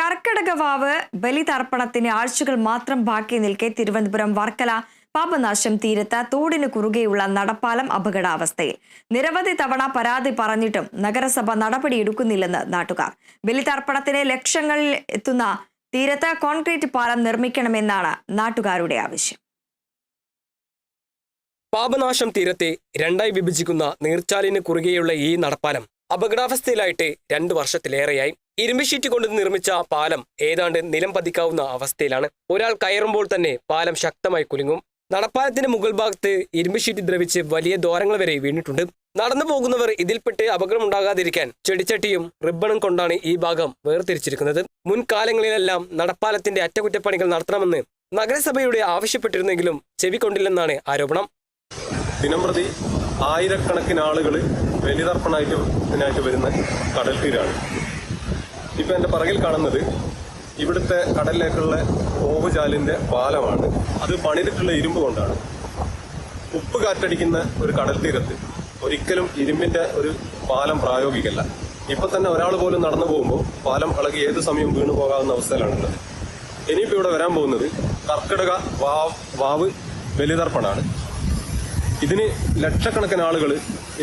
കർക്കിടകവാവ് ബലിതർപ്പണത്തിന് ആഴ്ചകൾ മാത്രം ബാക്കി നിൽക്കെ തിരുവനന്തപുരം വർക്കല പാപനാശം തീരത്ത് തോടിന് കുറുകെയുള്ള നടപ്പാലം അപകടാവസ്ഥയിൽ. നിരവധി തവണ പരാതി പറഞ്ഞിട്ടും നഗരസഭ നടപടിയെടുക്കുന്നില്ലെന്ന് നാട്ടുകാർ. ബലിതർപ്പണത്തിന് ലക്ഷങ്ങളിൽ എത്തുന്ന തീരത്ത് കോൺക്രീറ്റ് പാലം നിർമ്മിക്കണമെന്നാണ് നാട്ടുകാരുടെ ആവശ്യം. പാപനാശം തീരത്തെ രണ്ടായി വിഭജിക്കുന്ന നീർച്ചാലിന് കുറുകെയുള്ള ഈ നടപ്പാലം അപകടാവസ്ഥയിലായിട്ട് 2 വർഷത്തിലേറെയായി. ഇരുമ്പ് ഷീറ്റ് കൊണ്ട് നിർമ്മിച്ച പാലം ഏതാണ്ട് നിലം പതിക്കാവുന്ന അവസ്ഥയിലാണ്. ഒരാൾ കയറുമ്പോൾ തന്നെ പാലം ശക്തമായി കുലുങ്ങും. നടപ്പാലത്തിന്റെ മുകൾ ഭാഗത്ത് ഇരുമ്പ് ഷീറ്റ് ദ്രവിച്ച് വലിയ ദ്വാരങ്ങൾ വരെ വീണിട്ടുണ്ട്. നടന്നു പോകുന്നവർ ഇതിൽപ്പെട്ട് അപകടമുണ്ടാകാതിരിക്കാൻ ചെടിച്ചട്ടിയും റിബണും കൊണ്ടാണ് ഈ ഭാഗം വേർതിരിച്ചിരിക്കുന്നത്. മുൻകാലങ്ങളിലെല്ലാം നടപ്പാലത്തിന്റെ അറ്റകുറ്റപ്പണികൾ നടത്തണമെന്ന് നഗരസഭയുടെ ആവശ്യപ്പെട്ടിരുന്നെങ്കിലും ചെവിക്കൊണ്ടില്ലെന്നാണ് ആരോപണം. ദിനംപ്രതി ആയിരക്കണക്കിന് ആളുകൾ ബലിതർപ്പണമായിട്ട് വരുന്ന കടൽ തീരാണ്. ഇപ്പൊ എന്റെ പിറകിൽ കാണുന്നത് ഇവിടുത്തെ കടലിലേക്കുള്ള ഓവുചാലിന്റെ പാലമാണ്. അത് പണിതിട്ടുള്ള ഇരുമ്പ് കൊണ്ടാണ്. ഉപ്പ് കാറ്റടിക്കുന്ന ഒരു കടൽ തീരത്ത് ഒരിക്കലും ഇരുമ്പിന്റെ ഒരു പാലം പ്രായോഗികമല്ല. ഇപ്പൊ തന്നെ ഒരാൾ പോലും നടന്നു പോകുമ്പോൾ പാലം ഇളകി ഏത് സമയം വീണു പോകാവുന്ന അവസ്ഥയിലാണുള്ളത്. ഇനിയിപ്പോ ഇവിടെ വരാൻ പോകുന്നത് കർക്കിടക വാവ് ബലിതർപ്പണാണ്. ഇതിന് ലക്ഷക്കണക്കിന് ആളുകൾ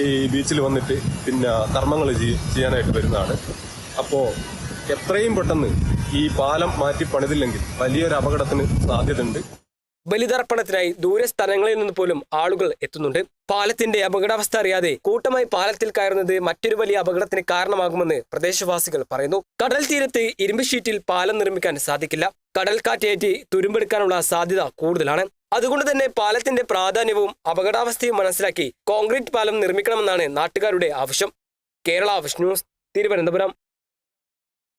ഈ ബീച്ചിൽ വന്നിട്ട് പിന്നെ കർമ്മങ്ങൾ ചെയ്യാനായിട്ട് വരുന്നതാണ്. അപ്പോൾ എത്രയും പെട്ടെന്ന് ഈ പാലം മാറ്റി പണിതില്ലെങ്കിൽ വലിയൊരു അപകടത്തിന് സാധ്യതയുണ്ട്. ബലിതർപ്പണത്തിനായി ദൂരെ സ്ഥലങ്ങളിൽ നിന്ന് പോലും ആളുകൾ എത്തുന്നുണ്ട്. പാലത്തിന്റെ അപകടാവസ്ഥ അറിയാതെ കൂട്ടമായി പാലത്തിൽ കയറുന്നത് മറ്റൊരു വലിയ അപകടത്തിന് കാരണമാകുമെന്ന് പ്രദേശവാസികൾ പറയുന്നു. കടൽ തീരത്ത് ഇരുമ്പ് ഷീറ്റിൽ പാലം നിർമ്മിക്കാൻ സാധിക്കില്ല. കടൽക്കാറ്റേറ്റി തുരുമ്പെടുക്കാനുള്ള സാധ്യത കൂടുതലാണ്. അതുകൊണ്ട് തന്നെ പാലത്തിന്റെ പ്രാധാന്യവും അപകടാവസ്ഥയും മനസ്സിലാക്കി കോൺക്രീറ്റ് പാലം നിർമ്മിക്കണമെന്നാണ് നാട്ടുകാരുടെ ആവശ്യം. Kerala vision news, Thiruvananthapuram.